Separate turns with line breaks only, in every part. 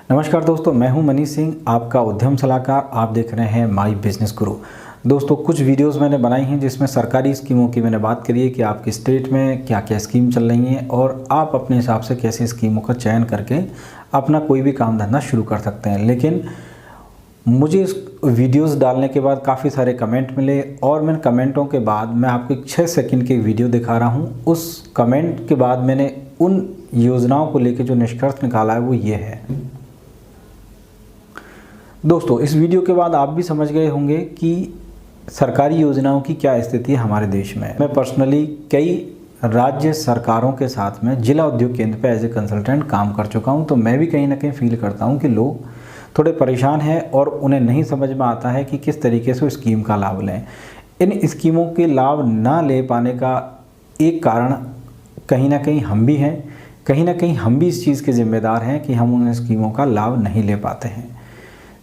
नमस्कार दोस्तों, मैं हूं मनीष सिंह, आपका उद्यम सलाहकार। आप देख रहे हैं माई बिजनेस गुरु। दोस्तों, कुछ वीडियोस मैंने बनाई हैं जिसमें सरकारी स्कीमों की मैंने बात करी है कि आपकी स्टेट में क्या क्या स्कीम चल रही हैं और आप अपने हिसाब से कैसे स्कीमों का चयन करके अपना कोई भी काम धंधा शुरू कर सकते हैं। लेकिन मुझे इस वीडियोस डालने के बाद काफ़ी सारे कमेंट मिले और मैंने कमेंटों के बाद मैं आपको एक 6 सेकंड की वीडियो दिखा रहा हूं। उस कमेंट के बाद मैंने उन योजनाओं को लेकर जो निष्कर्ष निकाला है वो ये है। दोस्तों, इस वीडियो के बाद आप भी समझ गए होंगे कि सरकारी योजनाओं की क्या स्थिति है हमारे देश में। मैं पर्सनली कई राज्य सरकारों के साथ में जिला उद्योग केंद्र पे एज ए कंसल्टेंट काम कर चुका हूं, तो मैं भी कहीं ना कहीं फील करता हूं कि लोग थोड़े परेशान हैं और उन्हें नहीं समझ में आता है कि किस तरीके से स्कीम का लाभ लें। इन स्कीमों के लाभ ना ले पाने का एक कारण कहीं ना कहीं हम भी हैं, कहीं ना कहीं हम भी इस चीज़ के जिम्मेदार हैं कि हम उन स्कीमों का लाभ नहीं ले पाते हैं।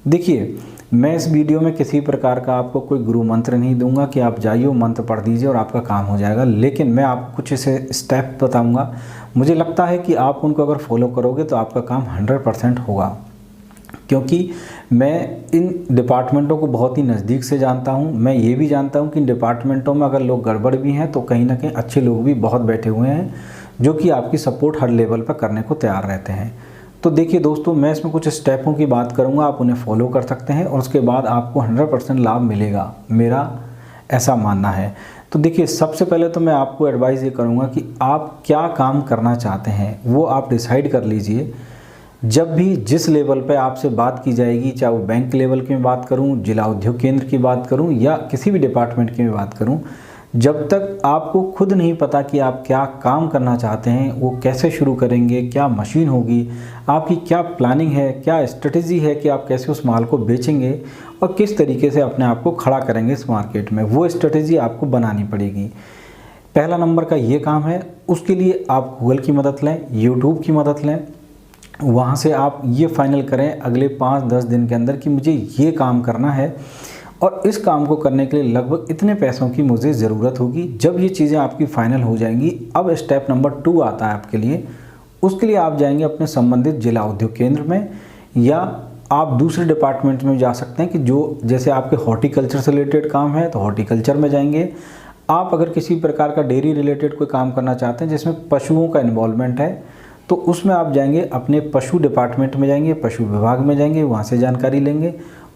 देखिए, मैं इस वीडियो में किसी प्रकार का आपको कोई गुरु मंत्र नहीं दूंगा कि आप जाइए मंत्र पढ़ दीजिए और आपका काम हो जाएगा, लेकिन मैं आपको कुछ ऐसे स्टेप बताऊंगा। मुझे लगता है कि आप उनको अगर फॉलो करोगे तो आपका काम 100% होगा, क्योंकि मैं इन डिपार्टमेंटों को बहुत ही नज़दीक से जानता हूं। मैं ये भी जानता हूं कि इन डिपार्टमेंटों में अगर लोग गड़बड़ भी हैं तो कहीं ना कहीं अच्छे लोग भी बहुत बैठे हुए हैं जो कि आपकी सपोर्ट हर लेवल पर करने को तैयार रहते हैं। तो देखिए दोस्तों, मैं इसमें कुछ स्टेपों की बात करूंगा, आप उन्हें फॉलो कर सकते हैं और उसके बाद आपको 100% लाभ मिलेगा, मेरा ऐसा मानना है। तो देखिए, सबसे पहले तो मैं आपको एडवाइस ये करूंगा कि आप क्या काम करना चाहते हैं वो आप डिसाइड कर लीजिए। जब भी जिस लेवल पे आपसे बात की जाएगी, चाहे वो बैंक लेवल की मैं बात करूं, जिला उद्योग केंद्र की बात करूं या किसी भी डिपार्टमेंट की मैं बात करूं, जब तक आपको खुद नहीं पता कि आप क्या काम करना चाहते हैं, वो कैसे शुरू करेंगे, क्या मशीन होगी, आपकी क्या प्लानिंग है, क्या स्ट्रेटजी है कि आप कैसे उस माल को बेचेंगे और किस तरीके से अपने आप को खड़ा करेंगे इस मार्केट में, वो स्ट्रेटजी आपको बनानी पड़ेगी। पहला नंबर का ये काम है। उसके लिए आप गूगल की मदद लें, यूट्यूब की मदद लें। वहाँ से आप ये फाइनल करें अगले 5-10 दिन के अंदर कि मुझे ये काम करना है और इस काम को करने के लिए लगभग इतने पैसों की मुझे ज़रूरत होगी। जब ये चीज़ें आपकी फाइनल हो जाएंगी, अब स्टेप नंबर 2 आता है आपके लिए। उसके लिए आप जाएंगे अपने संबंधित जिला उद्योग केंद्र में या आप दूसरे डिपार्टमेंट में जा सकते हैं कि जो जैसे आपके हॉर्टिकल्चर से रिलेटेड काम है तो हॉर्टिकल्चर में जाएंगे। आप अगर किसी प्रकार का डेयरी रिलेटेड कोई काम करना चाहते हैं जिसमें पशुओं का इन्वॉल्वमेंट है तो उसमें आप जाएंगे अपने पशु डिपार्टमेंट में जाएंगे, पशु विभाग में जाएंगे, वहाँ से जानकारी लेंगे।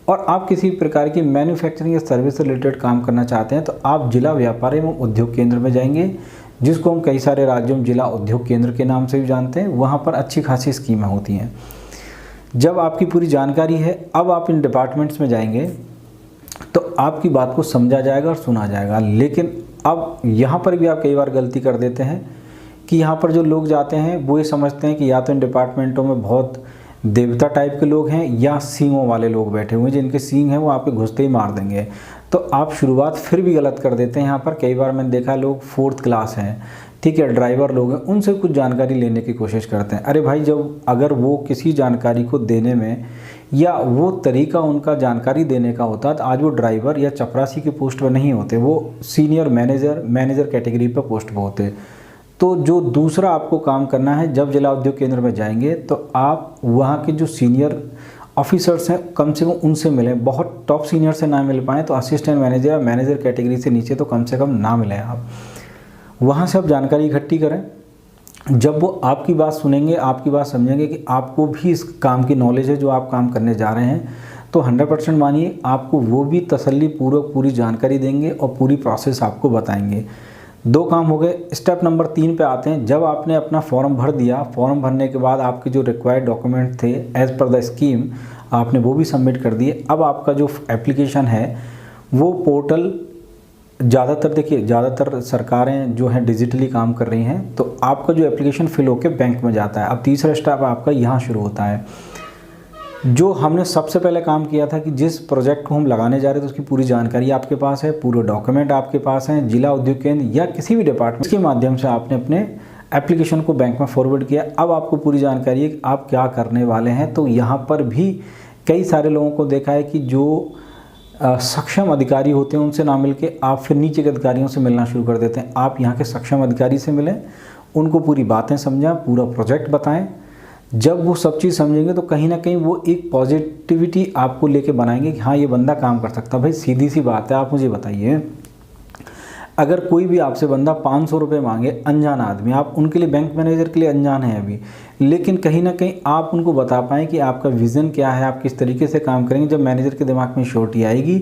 और आप किसी प्रकार की मैन्युफैक्चरिंग या सर्विस से रिलेटेड काम करना चाहते हैं तो आप जिला व्यापार एवं उद्योग केंद्र में जाएंगे, जिसको हम कई सारे राज्यों में जिला उद्योग केंद्र के नाम से भी जानते हैं। वहाँ पर अच्छी खासी स्कीमें होती हैं। जब आपकी पूरी जानकारी है, अब आप इन डिपार्टमेंट्स में जाएंगे तो आपकी बात को समझा जाएगा और सुना जाएगा। लेकिन अब यहाँ पर भी आप कई बार गलती कर देते हैं कि यहाँ पर जो लोग जाते हैं वो ये समझते हैं कि या तो इन डिपार्टमेंटों में बहुत देवता टाइप के लोग हैं या सींगों वाले लोग बैठे हुए हैं, जिनके सींग हैं वो आपके घुसते ही मार देंगे। तो आप शुरुआत फिर भी गलत कर देते हैं। यहाँ पर कई बार मैंने देखा लोग 4th क्लास हैं, ठीक है, ड्राइवर लोग हैं, उनसे कुछ जानकारी लेने की कोशिश करते हैं। अरे भाई, जब अगर वो किसी जानकारी को देने में या वो तरीका उनका जानकारी देने का होता तो आज वो ड्राइवर या चपरासी की पोस्ट पर नहीं होते, वो सीनियर मैनेजर कैटेगरी पर पोस्ट पर होते। तो जो दूसरा आपको काम करना है, जब जिला उद्योग केंद्र में जाएंगे तो आप वहाँ के जो सीनियर ऑफिसर्स हैं कम से कम उनसे मिलें। बहुत टॉप सीनियर से ना मिल पाएँ तो असिस्टेंट मैनेजर या मैनेजर कैटेगरी से नीचे तो कम से कम ना मिलें आप। वहाँ से आप जानकारी इकट्ठी करें। जब वो आपकी बात सुनेंगे, आपकी बात समझेंगे कि आपको भी इस काम की नॉलेज है जो आप काम करने जा रहे हैं, तो 100% मानिए आपको वो भी तसल्ली पूर्वक पूरी जानकारी देंगे और पूरी प्रोसेस आपको बताएंगे। 2 काम हो गए। स्टेप नंबर 3 पे आते हैं। जब आपने अपना फॉर्म भर दिया, फॉर्म भरने के बाद आपके जो रिक्वायर्ड डॉक्यूमेंट थे एज़ पर द स्कीम आपने वो भी सबमिट कर दिए। अब आपका जो एप्लीकेशन है वो पोर्टल, ज़्यादातर सरकारें जो हैं डिजिटली काम कर रही हैं, तो आपका जो एप्लीकेशन फिल होकर बैंक में जाता है। अब तीसरा स्टेप आपका यहाँ शुरू होता है। जो हमने सबसे पहले काम किया था कि जिस प्रोजेक्ट को हम लगाने जा रहे थे उसकी पूरी जानकारी आपके पास है, पूरे डॉक्यूमेंट आपके पास हैं, जिला उद्योग केंद्र या किसी भी डिपार्टमेंट के माध्यम से आपने अपने एप्लीकेशन को बैंक में फॉरवर्ड किया। अब आपको पूरी जानकारी है कि आप क्या करने वाले हैं। तो यहाँ पर भी कई सारे लोगों को देखा है कि जो सक्षम अधिकारी होते हैं उनसे ना मिलके आप फिर नीचे के अधिकारियों से मिलना शुरू कर देते हैं। आप यहाँ के सक्षम अधिकारी से मिलें, उनको पूरी बातें समझाएं, पूरा प्रोजेक्ट बताएं। जब वो सब चीज़ समझेंगे तो कहीं ना कहीं वो एक पॉजिटिविटी आपको लेके बनाएंगे कि हाँ ये बंदा काम कर सकता है। भाई सीधी सी बात है, आप मुझे बताइए, अगर कोई भी आपसे बंदा 500 रुपये मांगे, अनजान आदमी, आप उनके लिए, बैंक मैनेजर के लिए अनजान है अभी, लेकिन कहीं ना कहीं आप उनको बता पाएँ कि आपका विज़न क्या है, आप किस तरीके से काम करेंगे। जब मैनेजर के दिमाग में श्योरिटी आएगी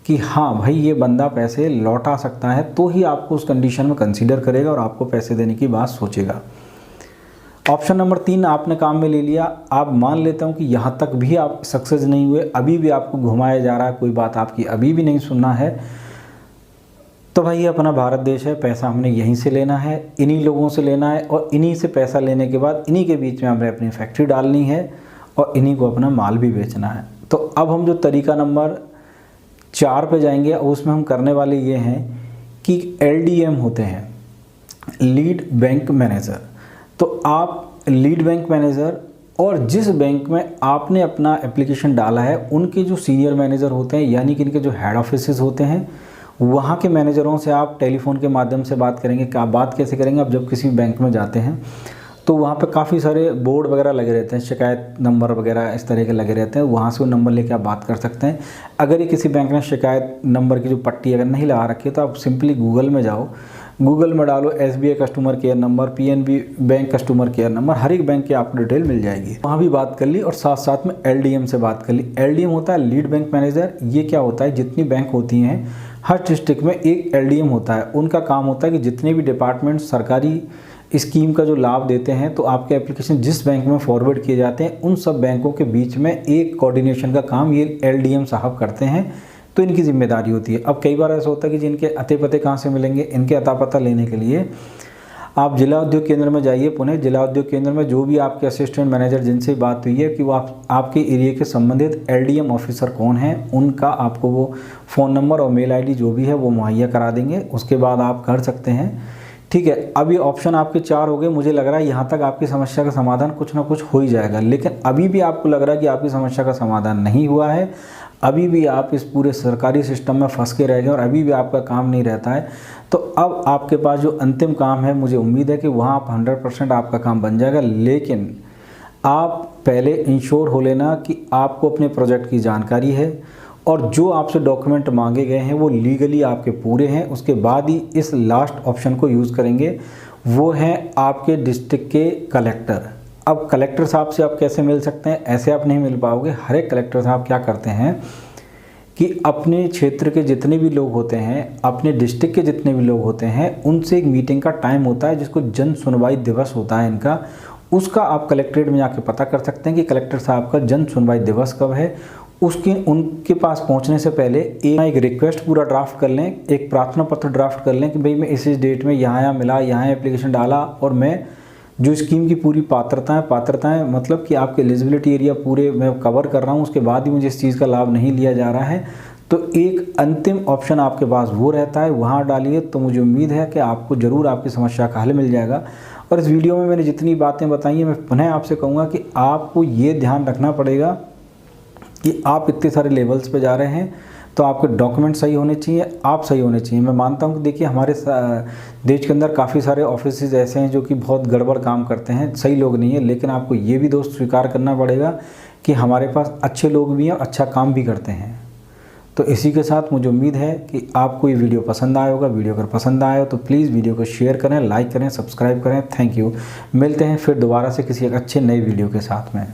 कि हाँ भाई ये बंदा पैसे लौटा सकता है, तो ही आपको उस कंडीशन में कंसीडर करेगा और आपको पैसे देने की बात सोचेगा। ऑप्शन नंबर 3 आपने काम में ले लिया, आप मान लेता हूँ कि यहाँ तक भी आप सक्सेस नहीं हुए, अभी भी आपको घुमाया जा रहा है, कोई बात आपकी अभी भी नहीं सुनना है, तो भाई ये अपना भारत देश है, पैसा हमने यहीं से लेना है, इन्हीं लोगों से लेना है, और इन्हीं से पैसा लेने के बाद इन्हीं के बीच में हमने अपनी फैक्ट्री डालनी है और इन्हीं को अपना माल भी बेचना है। तो अब हम जो तरीका नंबर 4 पे जाएंगे, उसमें हम करने वाले ये हैं कि LDM होते हैं, लीड बैंक मैनेजर। तो आप लीड बैंक मैनेजर, और जिस बैंक में आपने अपना एप्लीकेशन डाला है उनके जो सीनियर मैनेजर होते हैं, यानी कि इनके जो हेड ऑफिसेज होते हैं, वहाँ के मैनेजरों से आप टेलीफोन के माध्यम से बात करेंगे। क्या बात कैसे करेंगे? आप जब किसी बैंक में जाते हैं तो वहाँ पे काफ़ी सारे बोर्ड वगैरह लगे रहते हैं, शिकायत नंबर वगैरह इस तरह के लगे रहते हैं, वहाँ से वो नंबर लेके आप बात कर सकते हैं। अगर ये किसी बैंक ने शिकायत नंबर की जो पट्टी अगर नहीं लगा रखी है तो आप सिंपली गूगल में जाओ, गूगल में डालो SBI customer care number, PNB bank customer care number, हर एक बैंक की आपको डिटेल मिल जाएगी। वहाँ भी बात कर ली और साथ साथ में LDM से बात कर ली। LDM होता है लीड बैंक मैनेजर। ये क्या होता है, जितनी बैंक होती हैं हर डिस्ट्रिक्ट में एक LDM होता है। उनका काम होता है कि जितने भी डिपार्टमेंट सरकारी स्कीम का जो लाभ देते हैं, तो आपके एप्लीकेशन जिस बैंक में फॉरवर्ड किए जाते हैं उन सब बैंकों के बीच में एक कोऑर्डिनेशन का काम ये LDM साहब करते हैं, तो इनकी जिम्मेदारी होती है। अब कई बार ऐसा होता है कि जिनके अते पते कहाँ से मिलेंगे, इनके अता पता लेने के लिए आप जिला उद्योग केंद्र में जाइए। पुणे जिला उद्योग केंद्र में जो भी आपके असिस्टेंट मैनेजर जिनसे बात हुई है कि वो आपके एरिया के संबंधित LDM ऑफिसर कौन है, उनका आपको वो फ़ोन नंबर और मेल ID जो भी है वो मुहैया करा देंगे। उसके बाद आप कर सकते हैं। ठीक है, अब ये ऑप्शन आपके 4 हो गए। मुझे लग रहा है यहाँ तक आपकी समस्या का समाधान कुछ ना कुछ हो ही जाएगा, लेकिन अभी भी आपको लग रहा है कि आपकी समस्या का समाधान नहीं हुआ है, अभी भी आप इस पूरे सरकारी सिस्टम में फंस के रह गए और अभी भी आपका काम नहीं रहता है, तो अब आपके पास जो अंतिम काम है, मुझे उम्मीद है कि वहाँ आप 100% आपका काम बन जाएगा। लेकिन आप पहले इंश्योर हो लेना कि आपको अपने प्रोजेक्ट की जानकारी है और जो आपसे डॉक्यूमेंट मांगे गए हैं वो लीगली आपके पूरे हैं। उसके बाद ही इस लास्ट ऑप्शन को यूज़ करेंगे, वो हैं आपके डिस्ट्रिक्ट के कलेक्टर। अब कलेक्टर साहब से आप कैसे मिल सकते हैं? ऐसे आप नहीं मिल पाओगे। हर एक कलेक्टर साहब क्या करते हैं कि अपने क्षेत्र के जितने भी लोग होते हैं, अपने डिस्ट्रिक्ट के जितने भी लोग होते हैं, उनसे एक मीटिंग का टाइम होता है जिसको जन सुनवाई दिवस होता है इनका। उसका आप कलेक्ट्रेट में जाके पता कर सकते हैं कि कलेक्टर साहब का जन सुनवाई दिवस कब है। उनके पास पहुंचने से पहले एक रिक्वेस्ट पूरा ड्राफ्ट कर लें, एक प्रार्थना पत्र ड्राफ्ट कर लें कि भाई मैं इस डेट में यहाँ मिला, यहाँ एप्लीकेशन डाला और मैं जो स्कीम की पूरी पात्रताएं मतलब कि आपके एलिजिबिलिटी एरिया पूरे मैं कवर कर रहा हूँ, उसके बाद भी मुझे इस चीज़ का लाभ नहीं लिया जा रहा है, तो एक अंतिम ऑप्शन आपके पास वो रहता है, वहाँ डालिए। तो मुझे उम्मीद है कि आपको ज़रूर आपकी समस्या का हल मिल जाएगा। और इस वीडियो में मैंने जितनी बातें बताई हैं, मैं पुनः आपसे कहूँगा कि आपको ये ध्यान रखना पड़ेगा कि आप इतने सारे लेवल्स पे जा रहे हैं, तो आपके डॉक्यूमेंट सही होने चाहिए, आप सही होने चाहिए। मैं मानता हूं कि देखिए हमारे देश के अंदर काफ़ी सारे ऑफिसेज ऐसे हैं जो कि बहुत गड़बड़ काम करते हैं, सही लोग नहीं है, लेकिन आपको ये भी दोस्त स्वीकार करना पड़ेगा कि हमारे पास अच्छे लोग भी हैं और अच्छा काम भी करते हैं। तो इसी के साथ मुझे उम्मीद है कि आपको ये वीडियो पसंद आया होगा। वीडियो अगर पसंद आया हो तो प्लीज़ वीडियो को शेयर करें, लाइक करें, सब्सक्राइब करें। Thank you. मिलते हैं फिर दोबारा से किसी एक अच्छे नए वीडियो के साथ में।